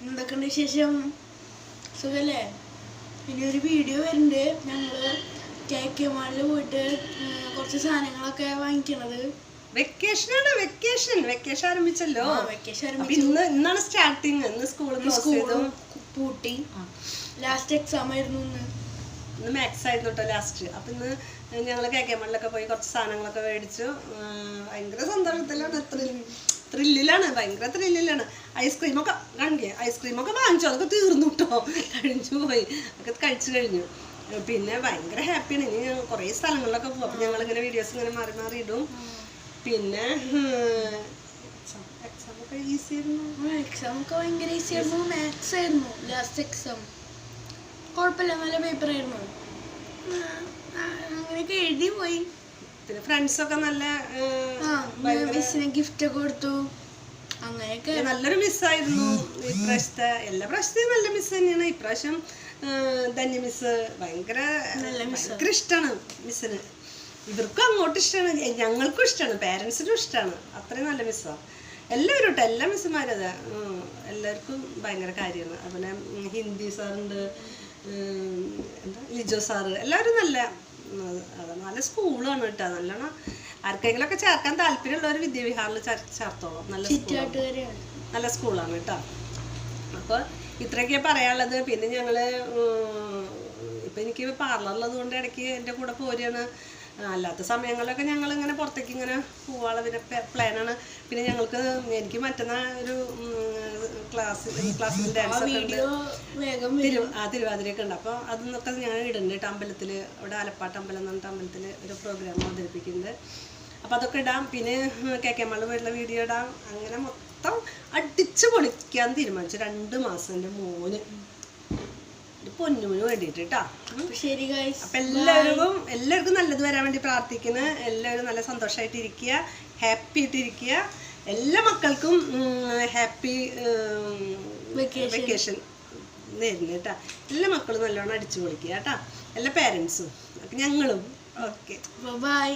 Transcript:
എന്തൊക്കെയുണ്ട് വിശേഷം? സുഖല്ലേ? പിന്നെ ഒരു വീഡിയോ വരുന്നുണ്ട്. ഞങ്ങള് KK മാളിൽ പോയിട്ട് കുറച്ച് സാധനങ്ങളൊക്കെ വാങ്ങിക്കണത്. വെക്കേഷൻ ആരംഭിച്ചല്ലോ. ഇന്നാണ് സ്റ്റാർട്ടിങ്. ഇന്ന് സ്കൂൾ പൂട്ടി. ലാസ്റ്റ് എക്സാം ആയിരുന്നു. ഇന്ന് മാത്സ് ആയിരുന്നു കേട്ടോ ലാസ്റ്റ്. അപ്പൊ ഇന്ന് ഞങ്ങള് KK മാളിലൊക്കെ പോയി കുറച്ച് സാധനങ്ങളൊക്കെ മേടിച്ചു. ഭയങ്കര സന്തോഷത്തിലാണ്, ത്രില്ലിലാണ്, ഭയങ്കര ത്രില്ലിലാണ്. ഐസ്ക്രീമൊക്കെ വാങ്ങിച്ചു. അതൊക്കെ തീർന്നു കേട്ടോ, കഴിഞ്ഞു പോയി, അതൊക്കെ കഴിച്ചു കഴിഞ്ഞു. പിന്നെ ഭയങ്കര ഹാപ്പിയാണ്. ഇനി കുറേ സ്ഥലങ്ങളിലൊക്കെ പോകും. അപ്പം ഞങ്ങളിങ്ങനെ വീഡിയോസ് ഇങ്ങനെ മാറി മാറി ഇടും. പിന്നെ എക്സാമൊക്കെ ഈസി ആയിരുന്നു. എക്സാമൊക്കെ ഭയങ്കര ഈസി ആയിരുന്നു. മാത്സ് ആയിരുന്നു ലാസ്റ്റ് എക്സാം. കുഴപ്പമില്ല, നല്ല പേപ്പർ ആയിരുന്നു. അങ്ങനെയൊക്കെ എഴുതി പോയി. പിന്നെ ഫ്രണ്ട്സൊക്കെ നല്ല മിസ്സിന് ഗിഫ്റ്റ് ഒക്കെ കൊടുത്തു. അങ്ങനെയൊക്കെ നല്ലൊരു മിസ്സായിരുന്നു ഇപ്രാവശ്യത്തെ. എല്ലാ പ്രാവശ്യത്തെയും നല്ല മിസ് തന്നെയാണ്. ഇപ്രാവശ്യം ധന്യ മിസ് ഭയങ്കര ഇഷ്ടമാണ് മിസ്സിന്. ഇവർക്കും അങ്ങോട്ട് ഇഷ്ടമാണ്, ഞങ്ങൾക്കും ഇഷ്ടമാണ്, പേരൻസിനും ഇഷ്ടമാണ്. അത്രയും നല്ല മിസ്സാണ് എല്ലാവരും കേട്ടോ. എല്ലാ മിസ്സുമാരും അതെ, എല്ലാവർക്കും ഭയങ്കര കാര്യമാണ്. അതുപോലെ ഹിന്ദി സാറുണ്ട്, എന്താ ലിജോ സാറ്, എല്ലാവരും നല്ല സ്കൂളാണ് കേട്ടോ. നല്ലോണം ആർക്കെങ്കിലും ഒക്കെ ചേർക്കാൻ താല്പര്യമുള്ളവർ വിദ്യാവിഹാറിൽ ചേർത്തോളാം. നല്ല സ്കൂളാണ് കേട്ടോ. അപ്പോൾ ഇത്രയൊക്കെ പറയാനുള്ളത്. പിന്നെ ഞങ്ങള് ഇപ്പം എനിക്ക് പാർലറുള്ളത് കൊണ്ട് ഇടയ്ക്ക് എൻ്റെ കൂടെ പോരുകയാണ്. അല്ലാത്ത സമയങ്ങളിലൊക്കെ ഞങ്ങൾ ഇങ്ങനെ പുറത്തേക്ക് ഇങ്ങനെ പോവാനുള്ള പിന്നെ പ്ലാനാണ്. പിന്നെ എനിക്ക് മറ്റന്നാ ഒരു ക്ലാസ്സിൽ ഡാൻസ് ഒക്കെ ഉണ്ട്, തിരുവാതിരയൊക്കെ ഉണ്ട്. അപ്പോൾ അതൊക്കെ ഞാൻ ഇടുന്നുണ്ട് കേട്ടോ. അമ്പലത്തിൽ അവിടെ ആലപ്പാട്ട് അമ്പലം എന്ന് പറഞ്ഞിട്ട് അമ്പലത്തിൽ ഒരു പ്രോഗ്രാം അവതരിപ്പിക്കുന്നുണ്ട്. അപ്പോൾ അതൊക്കെ ഇടാം. പിന്നെ KK മാളിൽ പോയിട്ടുള്ള വീഡിയോ ഇടാം. അങ്ങനെ മൊത്തം അടിച്ചു പൊളിക്കാൻ തീരുമാനിച്ചു. 2 മാസം എൻ്റെ മോന് പൊന്നുവിന് വേണ്ടിയിട്ട് കേട്ടോ. അപ്പം എല്ലാവർക്കും നല്ലത് വരാൻ വേണ്ടി പ്രാർത്ഥിക്കുന്നു. എല്ലാവരും നല്ല സന്തോഷമായിട്ടിരിക്കുക, ഹാപ്പി ആയിട്ടിരിക്കുക. എല്ലാ മക്കൾക്കും ഹാപ്പി വെക്കേഷൻ നേരുന്നു കേട്ടോ. എല്ലാ മക്കളും നല്ലോണം അടിച്ചു പൊളിക്കുക കേട്ടോ, എല്ലാ പേരൻസും, ഞങ്ങളും. Okay, by.